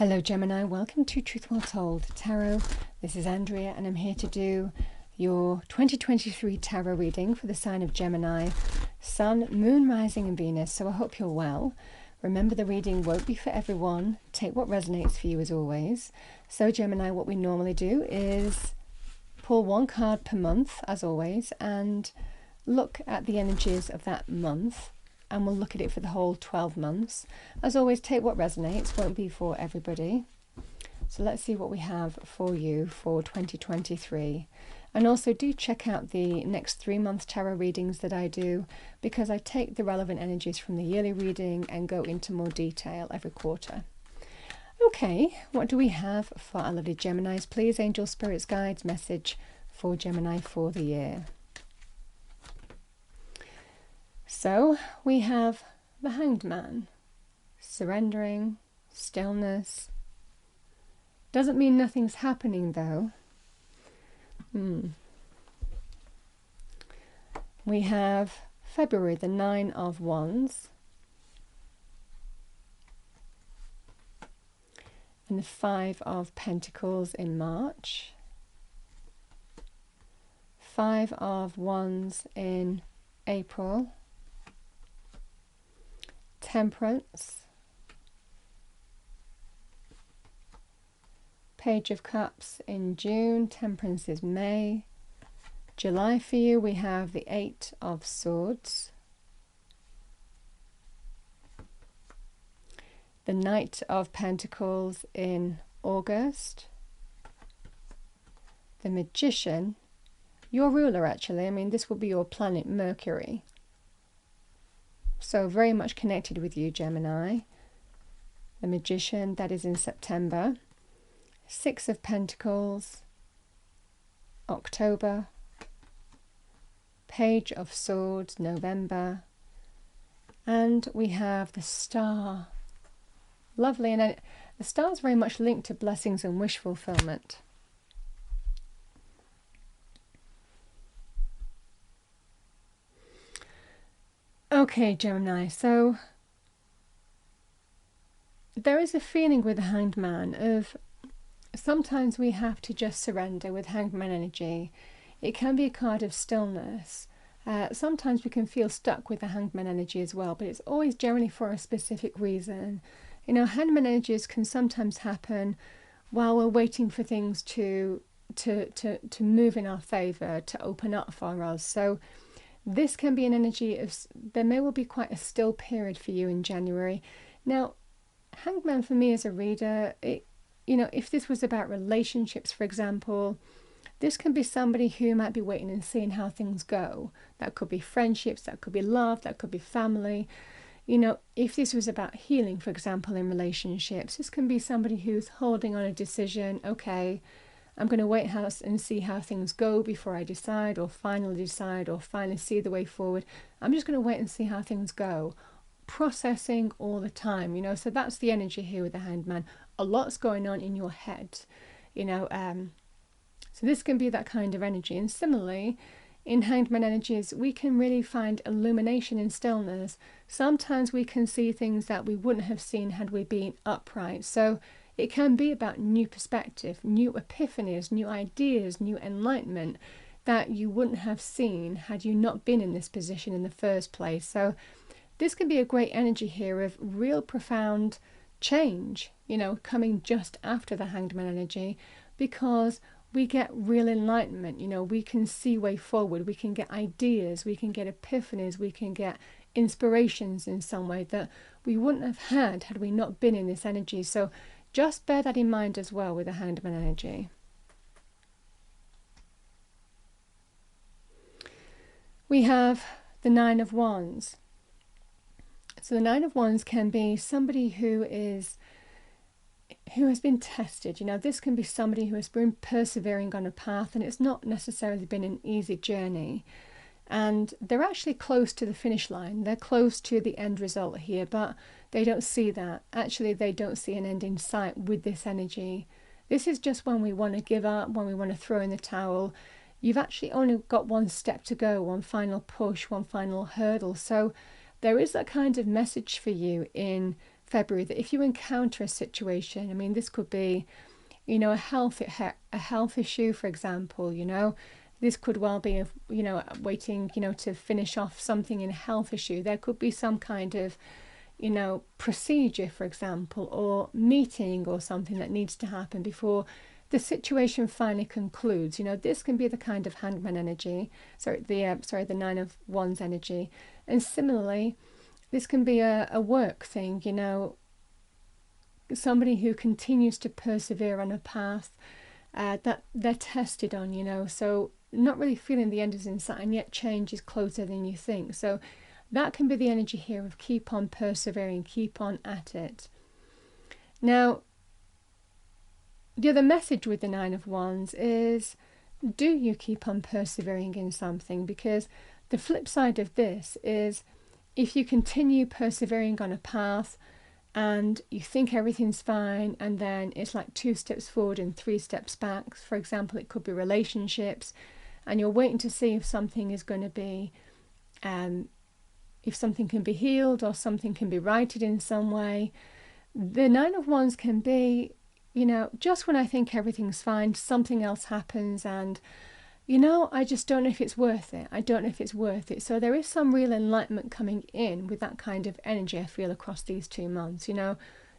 Hello Gemini, welcome to Truth Well Told Tarot. This is Andrea and I'm here to do your 2023 tarot reading for the sign of Gemini, Sun, Moon, Rising and Venus. So I hope you're well. Remember, the reading won't be for everyone. Take what resonates for you as always. So Gemini, what we normally do is pull one card per month as always and look at the energies of that month. And we'll look at it for the whole 12 months. As always, take what resonates, won't be for everybody. So let's see what we have for you for 2023. And also do check out the next 3 month tarot readings that I do, because I take the relevant energies from the yearly reading and go into more detail every quarter. Okay, what do we have for our lovely Geminis? Please, angel, spirits, guides, message for Gemini for the year. So we have the Hanged Man, surrendering, stillness. Doesn't mean nothing's happening though. We have February, the 9 of Wands, and the 5 of Pentacles in March, 5 of Wands in April, Temperance, Page of Cups in June, Temperance is May. July for you we have the 8 of Swords, the Knight of Pentacles in August, the Magician, your ruler actually, I mean this will be your planet Mercury. So very much connected with you, Gemini. The Magician, that is in September. 6 of Pentacles, October. Page of Swords, November. And we have the Star. Lovely. And the Star is very much linked to blessings and wish fulfillment. Okay, Gemini, so there is a feeling with the Hanged Man of sometimes we have to just surrender with Hanged Man energy. It can be a card of stillness. Sometimes we can feel stuck with the Hanged Man energy as well, but it's always generally for a specific reason. You know, Hanged Man energies can sometimes happen while we're waiting for things to move in our favour, to open up for us. So this can be an energy of, there may well be quite a still period for you in January. Now, Hanged Man for me as a reader, you know, if this was about relationships, for example, this can be somebody who might be waiting and seeing how things go. That could be friendships, that could be love, that could be family. You know, if this was about healing, for example, in relationships, this can be somebody who's holding on a decision. Okay, I'm going to wait and see how things go before I decide or finally see the way forward. I'm just going to wait and see how things go. Processing all the time, you know, so that's the energy here with the Hanged Man. A lot's going on in your head, you know, so this can be that kind of energy. And similarly, in Hanged Man energies, we can really find illumination in stillness. Sometimes we can see things that we wouldn't have seen had we been upright. So it can be about new perspective, new epiphanies, new ideas, new enlightenment that you wouldn't have seen had you not been in this position in the first place. So this can be a great energy here of real profound change, you know, coming just after the Hanged Man energy, because we get real enlightenment. You know, we can see way forward, we can get ideas, we can get epiphanies, we can get inspirations in some way that we wouldn't have had we not been in this energy. So just bear that in mind as well with the Hanged Man energy. We have the 9 of Wands. So the 9 of Wands can be somebody who has been tested. You know, this can be somebody who has been persevering on a path and it's not necessarily been an easy journey. And they're actually close to the finish line. They're close to the end result here, but they don't see that. Actually, they don't see an end in sight with this energy. This is just when we want to give up, when we want to throw in the towel. You've actually only got one step to go, one final push, one final hurdle. So there is that kind of message for you in February, that if you encounter a situation, I mean, this could be, you know, a health issue, for example, you know, this could well be, you know, waiting, you know, to finish off something in a health issue. There could be some kind of, you know, procedure, for example, or meeting or something that needs to happen before the situation finally concludes. You know, this can be the kind of Hangman energy, the Nine of Wands energy. And similarly, this can be a work thing, you know, somebody who continues to persevere on a path that they're tested on, you know, so not really feeling the end is in sight, and yet change is closer than you think. So that can be the energy here of keep on persevering, keep on at it. Now, the other message with the Nine of Wands is, do you keep on persevering in something? Because the flip side of this is, if you continue persevering on a path and you think everything's fine, and then it's like 2 steps forward and 3 steps back. For example, it could be relationships, and you're waiting to see if something is going to be, if something can be healed or something can be righted in some way. The Nine of Wands can be, you know, just when I think everything's fine, something else happens, and, you know, I just don't know if it's worth it. I don't know if it's worth it. So there is some real enlightenment coming in with that kind of energy, I feel, across these 2 months. You know,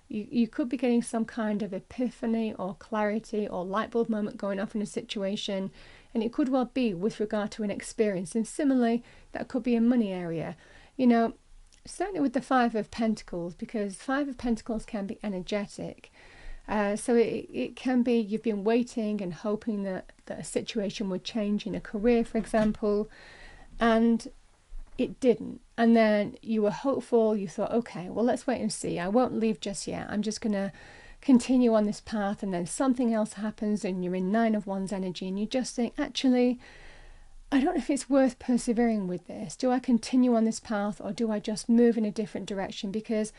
you could be getting some kind of epiphany or clarity or light bulb moment going off in a situation, and it could well be with regard to an experience. And similarly, that could be a money area. You know, certainly with the Five of Pentacles, because Five of Pentacles can be energetic. So it can be you've been waiting and hoping that a situation would change in a career, for example, and it didn't. And then you were hopeful, you thought, okay, well, let's wait and see. I won't leave just yet. I'm just going to continue on this path. And then something else happens and you're in Nine of Wands energy, and you just think, actually, I don't know if it's worth persevering with this. Do I continue on this path, or do I just move in a different direction? Because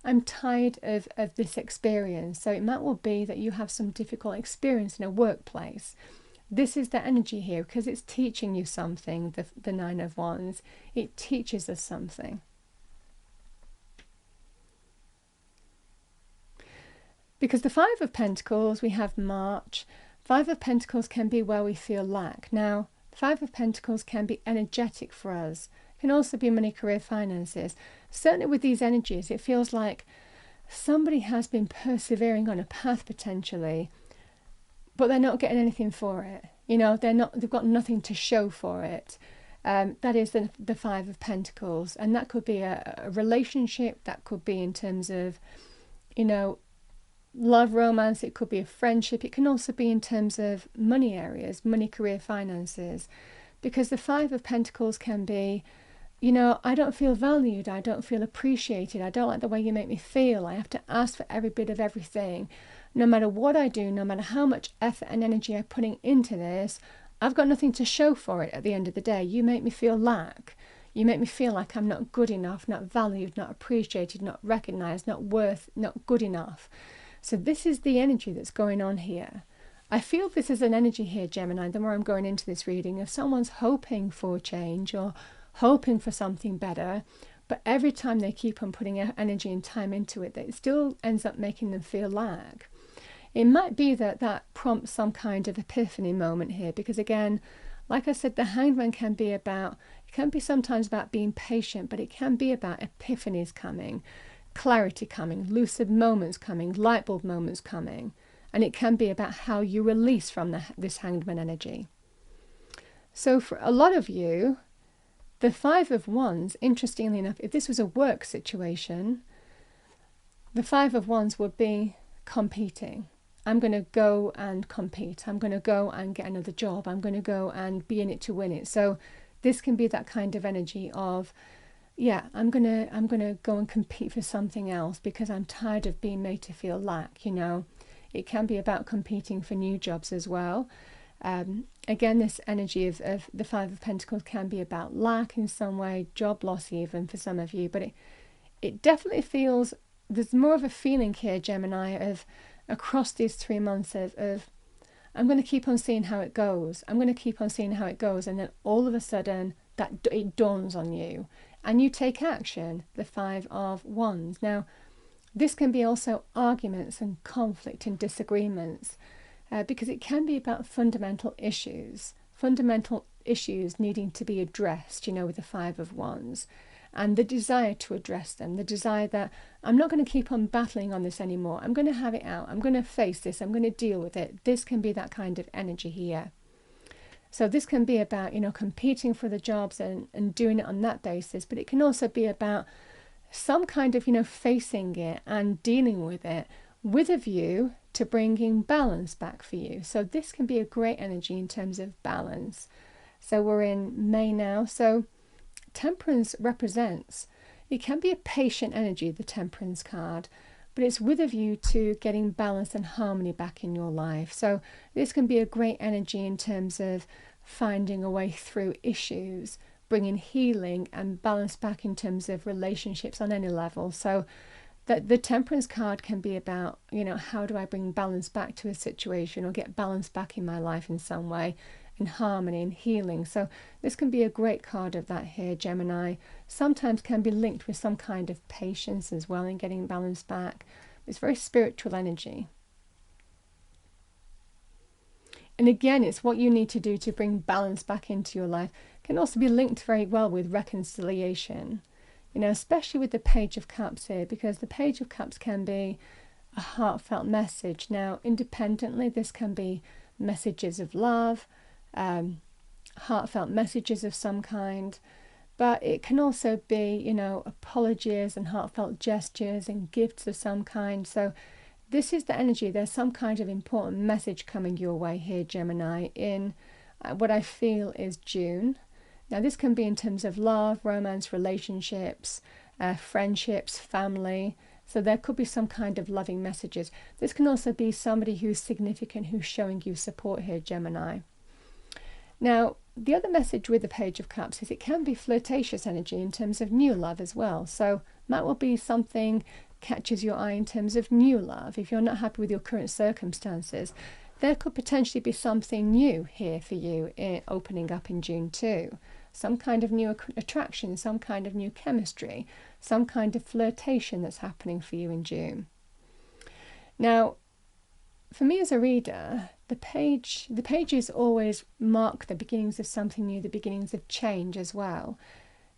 I'm tired of this experience. So it might well be that you have some difficult experience in a workplace. This is the energy here, because it's teaching you something, the Nine of Wands. It teaches us something. Because the Five of Pentacles, we have March. Five of Pentacles can be where we feel lack. Now, Five of Pentacles can be energetic for us. Can also be money, career, finances. Certainly with these energies, it feels like somebody has been persevering on a path potentially, but they're not getting anything for it. You know, they've got nothing to show for it. That is the Five of Pentacles, and that could be a relationship. That could be in terms of, you know, love, romance. It could be a friendship. It can also be in terms of money areas, money, career, finances, because the Five of Pentacles can be, you know, I don't feel valued, I don't feel appreciated, I don't like the way you make me feel, I have to ask for every bit of everything. No matter what I do, no matter how much effort and energy I'm putting into this, I've got nothing to show for it at the end of the day. You make me feel lack. You make me feel like I'm not good enough, not valued, not appreciated, not recognised, not worth, not good enough. So this is the energy that's going on here. I feel this is an energy here, Gemini, the more I'm going into this reading, of someone's hoping for change or hoping for something better, but every time they keep on putting energy and time into it, it still ends up making them feel lack. It might be that prompts some kind of epiphany moment here, because again, like I said, the Hanged Man can be sometimes about being patient, but it can be about epiphanies coming, clarity coming, lucid moments coming, light bulb moments coming, and it can be about how you release from this Hanged Man energy. So for a lot of you, the Five of Wands, interestingly enough, if this was a work situation, the Five of Wands would be competing. I'm going to go and compete. I'm going to go and get another job. I'm going to go and be in it to win it. So this can be that kind of energy of, yeah, I'm gonna go and compete for something else because I'm tired of being made to feel lack, you know. It can be about competing for new jobs as well. Again, this energy of the Five of Pentacles can be about lack in some way, job loss even for some of you, but it definitely feels, there's more of a feeling here, Gemini, of across these 3 months of I'm going to keep on seeing how it goes. I'm going to keep on seeing how it goes, and then all of a sudden that it dawns on you and you take action, the Five of Wands. Now, This can be also arguments and conflict and disagreements, because it can be about fundamental issues needing to be addressed, with the Five of Wands, and the desire to address them, the desire that I'm not going to keep on battling on this anymore. I'm going to have it out. I'm going to face this. I'm going to deal with it. This can be that kind of energy here. So this can be about, competing for the jobs and doing it on that basis, but it can also be about some kind of, facing it and dealing with it with a view to bringing balance back for you. So this can be a great energy in terms of balance. So we're in May now. So Temperance represents, it can be a patient energy, the Temperance card, but it's with a view to getting balance and harmony back in your life. So this can be a great energy in terms of finding a way through issues, bringing healing and balance back in terms of relationships on any level. So that the Temperance card can be about, how do I bring balance back to a situation or get balance back in my life in some way, and harmony and healing. So this can be a great card of that here, Gemini. Sometimes can be linked with some kind of patience as well in getting balance back. It's very spiritual energy. And again, it's what you need to do to bring balance back into your life. It can also be linked very well with reconciliation, especially with the Page of Cups here, because the Page of Cups can be a heartfelt message. Now, independently, this can be messages of love, heartfelt messages of some kind, but it can also be, apologies and heartfelt gestures and gifts of some kind. So this is the energy. There's some kind of important message coming your way here, Gemini, in what I feel is June. Now, this can be in terms of love, romance, relationships, friendships, family. So there could be some kind of loving messages. This can also be somebody who's significant, who's showing you support here, Gemini. Now, the other message with the Page of Cups is it can be flirtatious energy in terms of new love as well. So that will be something catches your eye in terms of new love. If you're not happy with your current circumstances, there could potentially be something new here for you opening up in June too. Some kind of new attraction, some kind of new chemistry, some kind of flirtation that's happening for you in June. Now, for me as a reader, the pages always mark the beginnings of something new, the beginnings of change as well.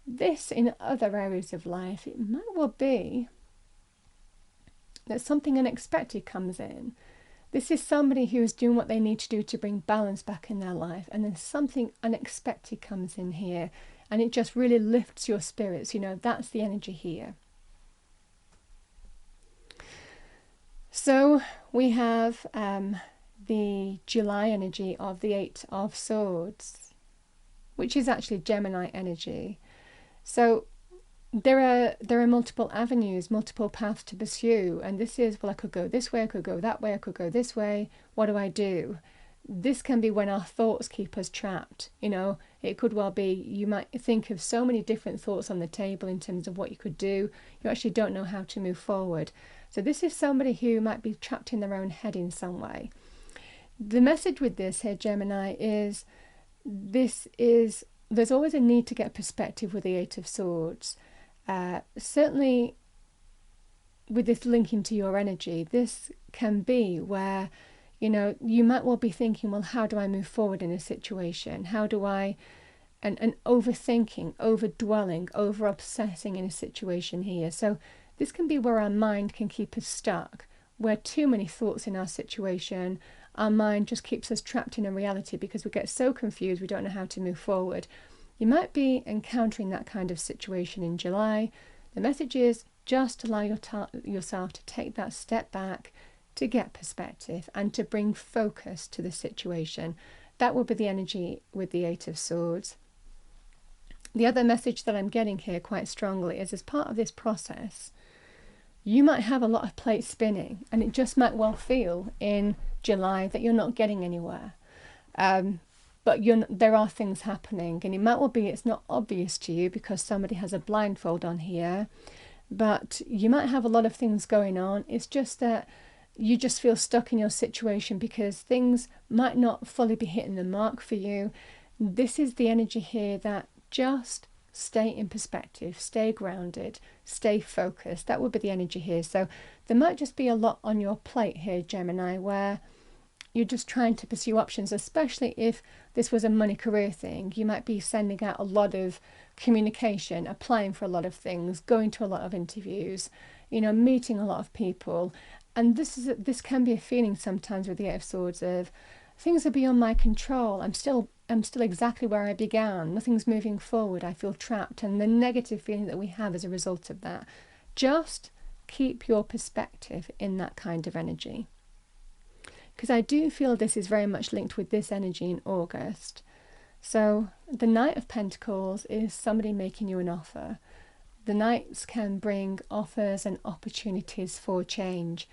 This, in other areas of life, it might well be that something unexpected comes in. This is somebody who is doing what they need to do to bring balance back in their life, and then something unexpected comes in here, and it just really lifts your spirits. That's the energy here. So we have the July energy of the Eight of Swords, which is actually Gemini energy. So there are multiple avenues, multiple paths to pursue, and this is, well, I could go this way, I could go that way, I could go this way. What do I do? This can be when our thoughts keep us trapped. It could well be you might think of so many different thoughts on the table in terms of what you could do. You actually don't know how to move forward. So this is somebody who might be trapped in their own head in some way. The message with this here, Gemini, is there's always a need to get perspective with the Eight of Swords. Certainly with this linking to your energy, this can be where, you might well be thinking, well, how do I move forward in a situation? How do I, and overthinking, overdwelling, over-obsessing in a situation here. So this can be where our mind can keep us stuck, where too many thoughts in our situation, our mind just keeps us trapped in a reality because we get so confused we don't know how to move forward. You might be encountering that kind of situation in July. The message is just allow yourself to take that step back, to get perspective and to bring focus to the situation. That will be the energy with the Eight of Swords. The other message that I'm getting here quite strongly is, as part of this process, you might have a lot of plates spinning, and it just might well feel in July that you're not getting anywhere. But there are things happening, and it might well be it's not obvious to you because somebody has a blindfold on here, but you might have a lot of things going on. It's just that you just feel stuck in your situation because things might not fully be hitting the mark for you. This is the energy here that just stay in perspective, stay grounded, stay focused. That would be the energy here. So there might just be a lot on your plate here, Gemini, where you're just trying to pursue options, especially if this was a money career thing. You might be sending out a lot of communication, applying for a lot of things, going to a lot of interviews, meeting a lot of people. And this can be a feeling sometimes with the Eight of Swords of things are beyond my control. I'm still exactly where I began. Nothing's moving forward. I feel trapped. And the negative feeling that we have as a result of that. Just keep your perspective in that kind of energy. Because I do feel this is very much linked with this energy in August. So the Knight of Pentacles is somebody making you an offer. The Knights can bring offers and opportunities for change.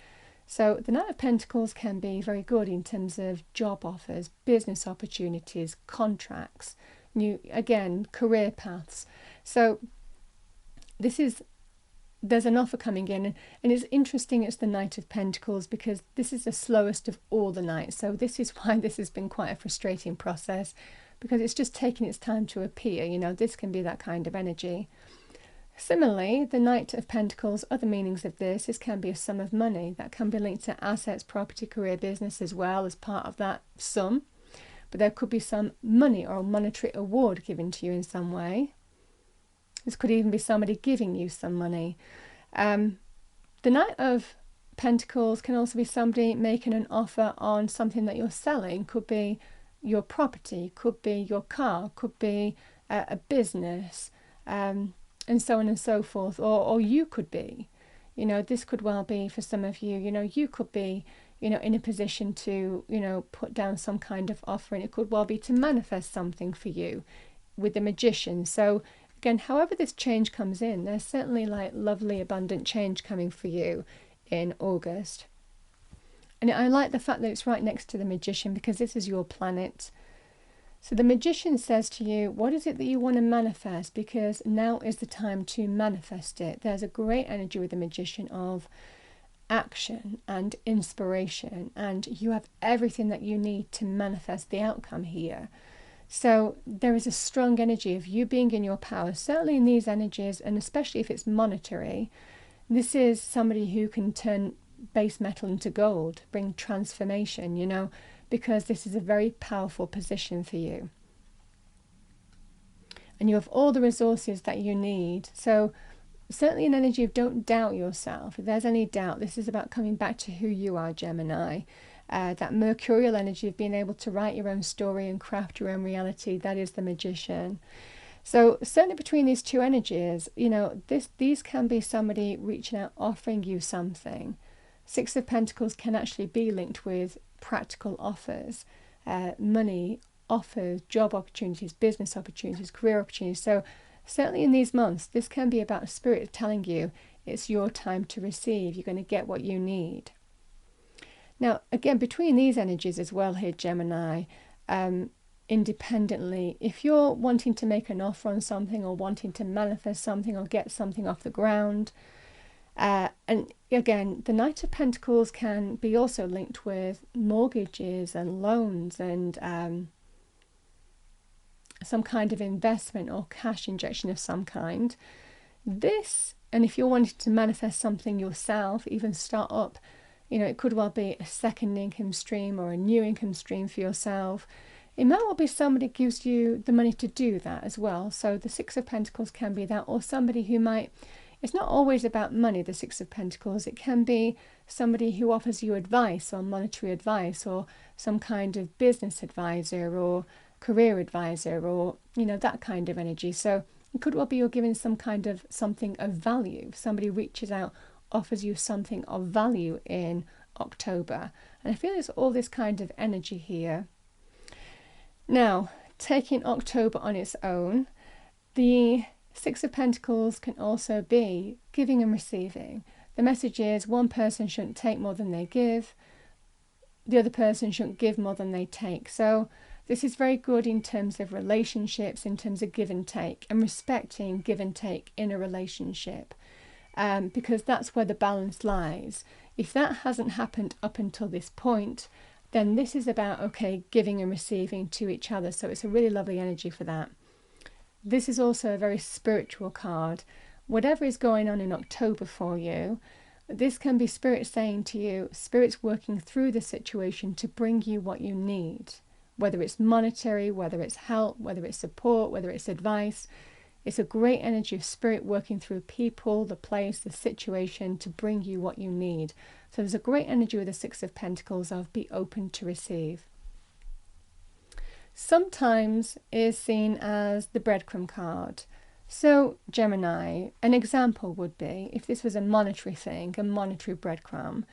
So the Knight of Pentacles can be very good in terms of job offers, business opportunities, contracts, career paths. So there's an offer coming in, and it's interesting it's the Knight of Pentacles because this is the slowest of all the Knights. So this is why this has been quite a frustrating process, because it's just taking its time to appear. This can be that kind of energy. Similarly, the Knight of Pentacles, other meanings of this can be a sum of money that can be linked to assets, property, career, business as well as part of that sum. But there could be some money or a monetary award given to you in some way. This could even be somebody giving you some money. The Knight of Pentacles can also be somebody making an offer on something that you're selling. Could be your property, could be your car, could be a business, and so on and so forth. Or you could be, this could well be for some of you, you could be, in a position to, put down some kind of offer, and it could well be to manifest something for you with the Magician. So again, however this change comes in, there's certainly lovely, abundant change coming for you in August. And I like the fact that it's right next to the Magician because this is your planet. So the Magician says to you, what is it that you want to manifest? Because now is the time to manifest it. There's a great energy with the Magician of action and inspiration, and you have everything that you need to manifest the outcome here. So there is a strong energy of you being in your power, certainly in these energies, and especially if it's monetary. This is somebody who can turn base metal into gold, bring transformation, because this is a very powerful position for you. And you have all the resources that you need. So certainly an energy of don't doubt yourself. If there's any doubt, this is about coming back to who you are, Gemini. That mercurial energy of being able to write your own story and craft your own reality, that is the Magician. So certainly between these two energies, these can be somebody reaching out, offering you something. Six of Pentacles can actually be linked with practical offers, money, offers, job opportunities, business opportunities, career opportunities. So certainly in these months, this can be about spirit telling you it's your time to receive. You're going to get what you need. Now, again, between these energies as well here, Gemini, independently, if you're wanting to make an offer on something or wanting to manifest something or get something off the ground, and again, the Knight of Pentacles can be also linked with mortgages and loans and some kind of investment or cash injection of some kind. And if you're wanting to manifest something yourself, even start up, it could well be a second income stream or a new income stream for yourself. It might well be somebody gives you the money to do that as well. So the Six of Pentacles can be that, or somebody who might, it's not always about money, the Six of Pentacles. It can be somebody who offers you advice or monetary advice or some kind of business advisor or career advisor or, that kind of energy. So it could well be you're giving some kind of something of value. Somebody reaches out, offers you something of value in October. And I feel there's all this kind of energy here. Now, taking October on its own, the Six of Pentacles can also be giving and receiving. The message is one person shouldn't take more than they give. The other person shouldn't give more than they take. So this is very good in terms of relationships, in terms of give and take, and respecting give and take in a relationship. Because that's where the balance lies. If that hasn't happened up until this point, then this is about, giving and receiving to each other. So it's a really lovely energy for that. this is also a very spiritual card. Whatever is going on in October for you, this can be Spirit saying to you, Spirit's working through the situation to bring you what you need. Whether it's monetary, whether it's help, whether it's support, whether it's advice. It's a great energy of Spirit working through people, the place, the situation to bring you what you need. So there's a great energy with the Six of Pentacles of be open to receive. Sometimes is seen as the breadcrumb card. So Gemini, an example would be, if this was a monetary thing, a monetary breadcrumb,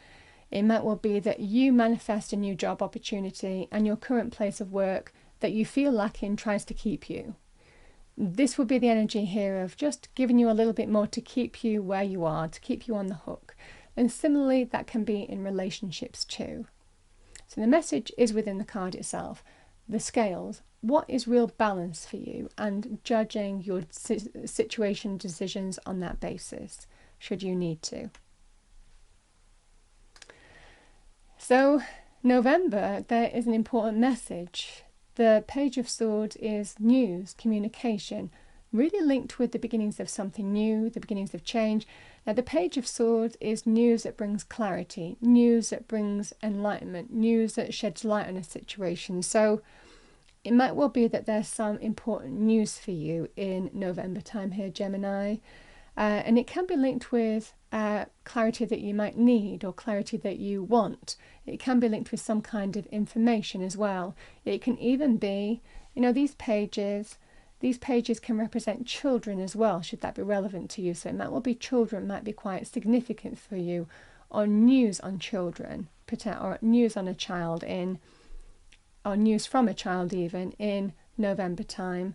it might well be that you manifest a new job opportunity and your current place of work that you feel lacking tries to keep you. This would be the energy here of just giving you a little bit more to keep you where you are, to keep you on the hook. And similarly, that can be in relationships too. So the message is within the card itself. The scales, what is real balance for you, and judging your situation decisions on that basis, should you need to. So November, there is an important message. The Page of Swords is news, communication, really linked with the beginnings of something new, the beginnings of change. Now the Page of Swords is news that brings clarity, news that brings enlightenment, news that sheds light on a situation. So it might well be that there's some important news for you in November time here, Gemini. And it can be linked with clarity that you might need or clarity that you want. It can be linked with some kind of information as well. It can even be, you know, these pages can represent children as well, should that be relevant to you. So it might well be children, might be quite significant for you, or news on children, or news on a child or news from a child even in November time.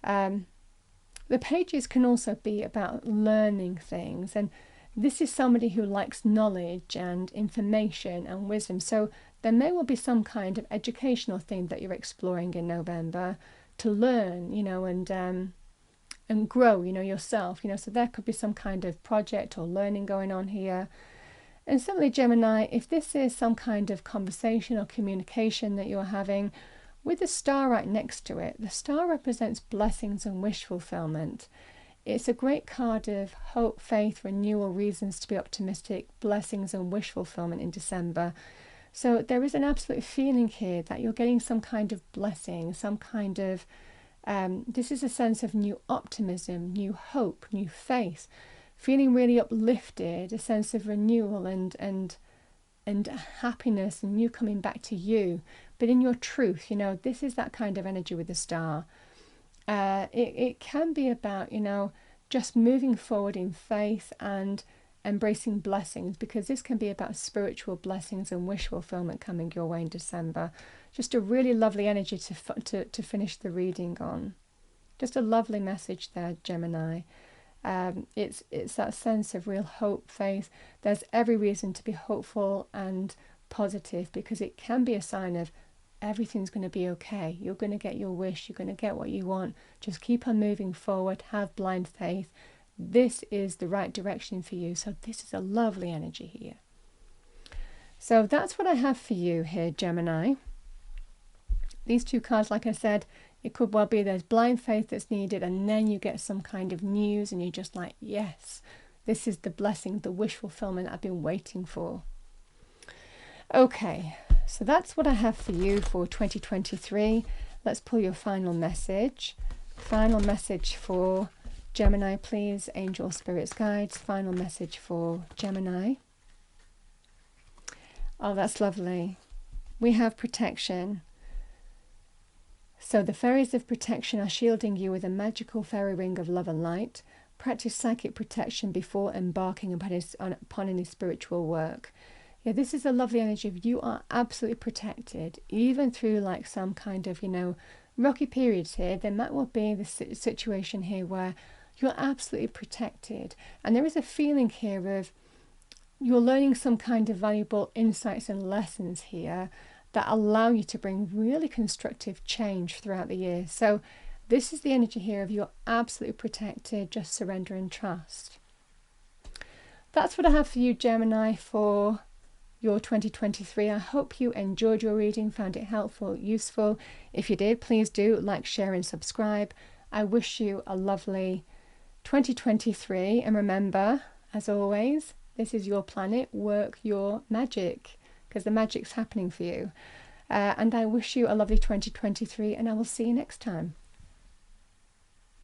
The pages can also be about learning things, and this is somebody who likes knowledge and information and wisdom. So there may well be some kind of educational thing that you're exploring in November to learn, you know, and grow, you know, yourself, you know. So there could be some kind of project or learning going on here. And similarly, Gemini, if this is some kind of conversation or communication that you're having, with the star right next to it, the star represents blessings and wish fulfillment. It's a great card of hope, faith, renewal, reasons to be optimistic, blessings and wish fulfillment in December. So there is an absolute feeling here that you're getting some kind of blessing, some kind of, this is a sense of new optimism, new hope, new faith, feeling really uplifted, a sense of renewal and happiness and you coming back to you. But in your truth, you know, this is that kind of energy with the star. It can be about, you know, just moving forward in faith and embracing blessings, because this can be about spiritual blessings and wish fulfillment coming your way in December. Just a really lovely energy to finish the reading on. Just a lovely message there, Gemini. It's that sense of real hope, faith. There's every reason to be hopeful and positive, because it can be a sign of everything's going to be okay. You're going to get your wish. You're going to get what you want. Just keep on moving forward. Have blind faith. This is the right direction for you. So this is a lovely energy here. So that's what I have for you here, Gemini. These two cards, like I said, it could well be there's blind faith that's needed, and then you get some kind of news and you're just like, yes, this is the blessing, the wish fulfillment I've been waiting for. Okay, so that's what I have for you for 2023. Let's pull your final message. Final message for Gemini, please. Angel, spirits, guides. Final message for Gemini. Oh, that's lovely. We have protection. So the fairies of protection are shielding you with a magical fairy ring of love and light. Practice psychic protection before embarking upon any spiritual work. Yeah, this is a lovely energy of you are absolutely protected, even through like some kind of, you know, rocky periods here. There might well be this situation here where you're absolutely protected. And there is a feeling here of you're learning some kind of valuable insights and lessons here that allow you to bring really constructive change throughout the year. So this is the energy here of you're absolutely protected, just surrender and trust. That's what I have for you, Gemini, for your 2023. I hope you enjoyed your reading, found it helpful, useful. If you did, please do like, share and subscribe. I wish you a lovely 2023, and remember, as always, this is your planet. Work your magic, because the magic's happening for you. And I wish you a lovely 2023, and I will see you next time.